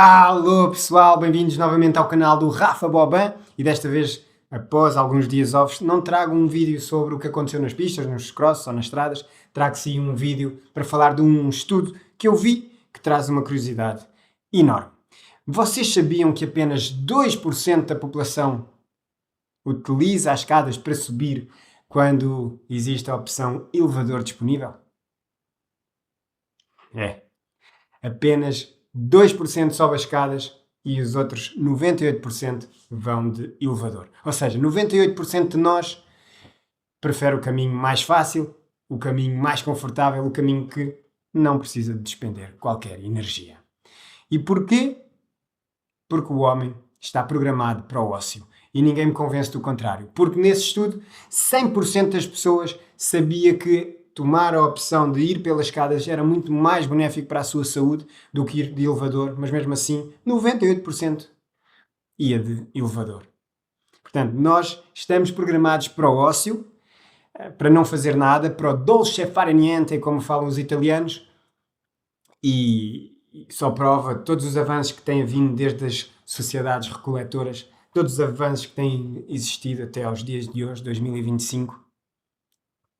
Alô pessoal, bem-vindos novamente ao canal do Rafa Boban e desta vez, após alguns dias off, não trago um vídeo sobre o que aconteceu nas pistas, nos crosses ou nas estradas, trago sim um vídeo para falar de um estudo que eu vi que traz uma curiosidade enorme. Vocês sabiam que apenas 2% da população utiliza as escadas para subir quando existe a opção elevador disponível? Apenas 2% sobe as escadas e os outros 98% vão de elevador. Ou seja, 98% de nós prefere o caminho mais fácil, o caminho mais confortável, o caminho que não precisa de despender qualquer energia. E porquê? Porque o homem está programado para o ócio. E ninguém me convence do contrário. Porque nesse estudo, 100% das pessoas sabia que tomar a opção de ir pelas escadas era muito mais benéfico para a sua saúde do que ir de elevador, mas mesmo assim 98% ia de elevador. Portanto, nós estamos programados para o ócio, para não fazer nada, para o dolce fare niente, como falam os italianos, e só prova todos os avanços que têm vindo desde as sociedades recoletoras, todos os avanços que têm existido até aos dias de hoje, 2025,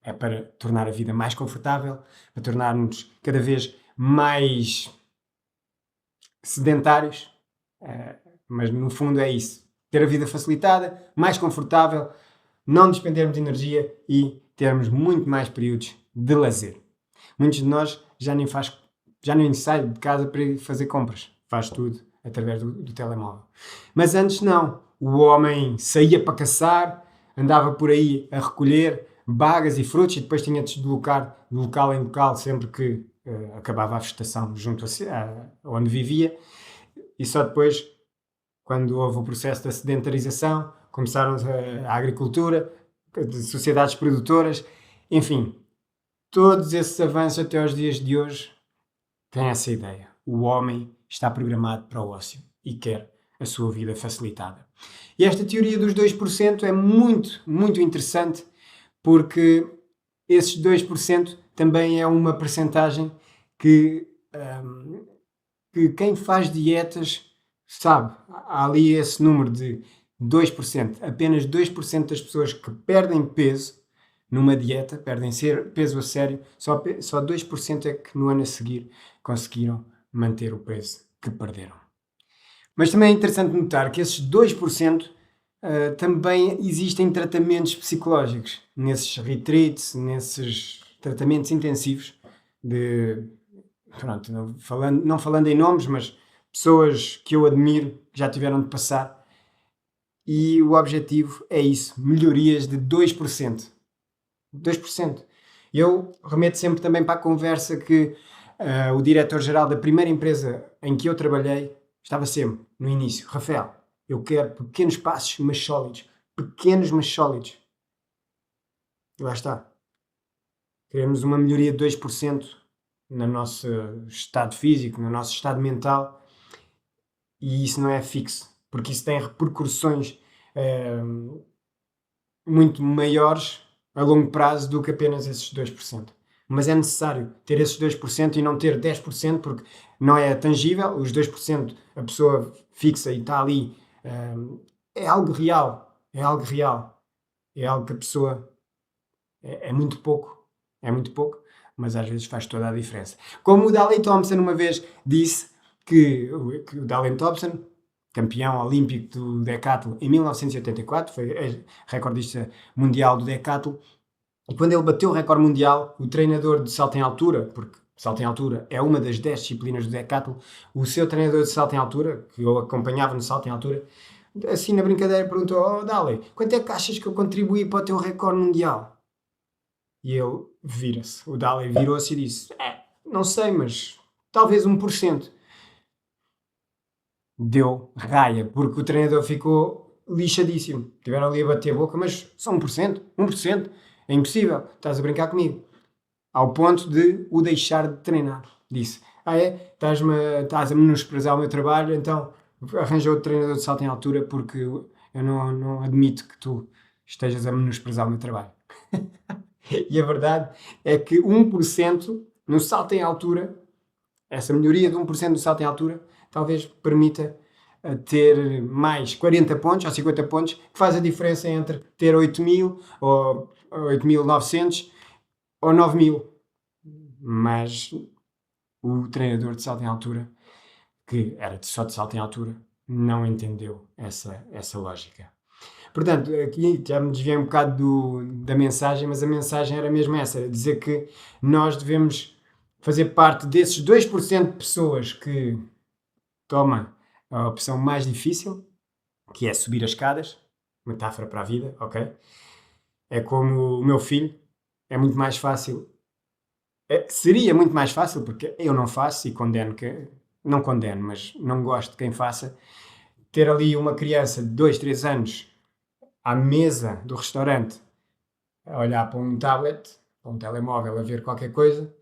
é para tornar a vida mais confortável, para tornar-nos cada vez mais sedentários, mas no fundo é isso. Ter a vida facilitada, mais confortável, não despendermos de energia e termos muito mais períodos de lazer. Muitos de nós já nem sai de casa para ir fazer compras. Faz tudo através do telemóvel. Mas antes não. O homem saía para caçar, andava por aí a recolher bagas e frutos e depois tinha de se deslocar de local em local sempre que acabava a vegetação junto a onde vivia. E só depois, quando houve o processo da sedentarização, começaram a agricultura, sociedades produtoras, enfim, todos esses avanços até aos dias de hoje têm essa ideia. O homem está programado para o ócio e quer a sua vida facilitada. E esta teoria dos 2% é muito, muito interessante porque esses 2% também é uma percentagem que quem faz dietas sabe. Há ali esse número de 2%. Apenas 2% das pessoas que perdem peso numa dieta, perdem peso a sério, só 2% é que no ano a seguir conseguiram manter o peso que perderam. Mas também é interessante notar que esses 2% também existem tratamentos psicológicos, nesses retreats, nesses tratamentos intensivos pronto, não falando em nomes, mas pessoas que eu admiro, que já tiveram de passar, e o objetivo é isso, melhorias de 2%. 2%. Eu remeto sempre também para a conversa que o diretor-geral da primeira empresa em que eu trabalhei estava sempre, no início, Rafael, eu quero pequenos passos, mas sólidos. Pequenos, mas sólidos. E lá está. Queremos uma melhoria de 2% no nosso estado físico, no nosso estado mental, e isso não é fixo, porque isso tem repercussões muito maiores a longo prazo do que apenas esses 2%. Mas é necessário ter esses 2% e não ter 10%, porque não é tangível. Os 2% a pessoa fixa e está ali. É algo real. É algo real. É algo que a pessoa... É muito pouco. É muito pouco, mas às vezes faz toda a diferença. Como o Daley Thompson uma vez disse que o Daley Thompson, campeão olímpico do decathlon em 1984, foi recordista mundial do decathlon, e quando ele bateu o recorde mundial, o treinador de salto em altura, porque salto em altura é uma das 10 disciplinas do decathlon, o seu treinador de salto em altura, que eu acompanhava no salto em altura, assim na brincadeira perguntou: "Oh Daley, quanto é que achas que eu contribuí para o teu recorde mundial?" E ele o Daley virou-se e disse: "Não sei, mas talvez 1%. Deu raia, porque o treinador ficou lixadíssimo. Tiveram ali a bater a boca, mas só 1%? 1%? É impossível, estás a brincar comigo." Ao ponto de o deixar de treinar. Disse: estás a menosprezar o meu trabalho, então arranja outro treinador de salto em altura, porque eu não admito que tu estejas a menosprezar o meu trabalho. E a verdade é que 1% no salto em altura, essa melhoria de 1% do salto em altura, talvez permita ter mais 40 pontos ou 50 pontos, que faz a diferença entre ter 8.000 ou 8.900 ou 9.000. Mas o treinador de salto em altura, que era só de salto em altura, não entendeu essa lógica. Portanto, aqui já me desviei um bocado da mensagem, mas a mensagem era mesmo essa, era dizer que nós devemos fazer parte desses 2% de pessoas que tomam a opção mais difícil, que é subir as escadas, metáfora para a vida, ok? É como o meu filho, é muito mais fácil, seria muito mais fácil, porque eu não faço e não condeno, mas não gosto de quem faça, ter ali uma criança de 2, 3 anos à mesa do restaurante a olhar para um tablet, para um telemóvel, a ver qualquer coisa,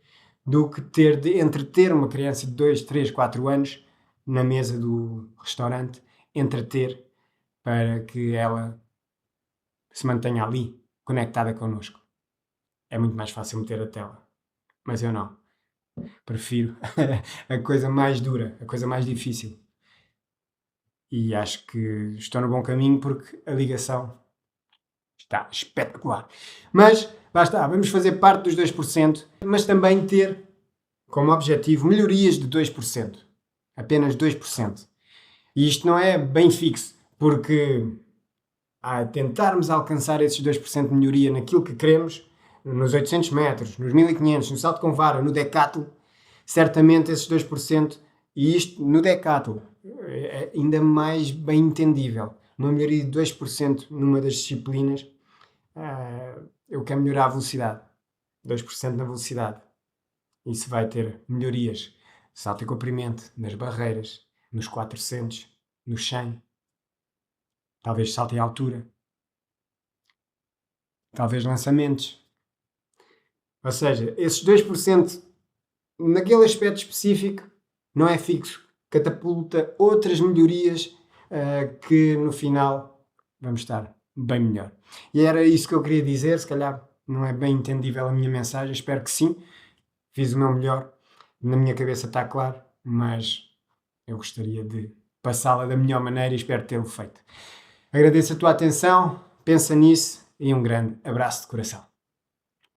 do que ter de entreter uma criança de 2, 3, 4 anos na mesa do restaurante, entreter para que ela se mantenha ali, conectada connosco. É muito mais fácil meter a tela. Mas eu não. Prefiro a coisa mais dura, a coisa mais difícil. E acho que estou no bom caminho porque a ligação está espetacular. Mas, lá está, vamos fazer parte dos 2%, mas também ter como objetivo melhorias de 2%. Apenas 2%. E isto não é bem fixo, porque a tentarmos alcançar esses 2% de melhoria naquilo que queremos, nos 800 metros, nos 1500, no salto com vara, no decathlon, certamente esses 2%, e isto no decathlon, é ainda mais bem entendível. Uma melhoria de 2% numa das disciplinas, eu quero melhorar a velocidade. 2% na velocidade. Isso vai ter melhorias. Salto e comprimento, nas barreiras, nos 400, no 100. Talvez salto em altura. Talvez lançamentos. Ou seja, esses 2% naquele aspecto específico não é fixo. Catapulta outras melhorias que no final vamos estar bem melhor. E era isso que eu queria dizer. Se calhar não é bem entendível a minha mensagem. Espero que sim. Fiz o meu melhor. Na minha cabeça está claro. Mas eu gostaria de passá-la da melhor maneira e espero tê-lo feito. Agradeço a tua atenção. Pensa nisso e um grande abraço de coração.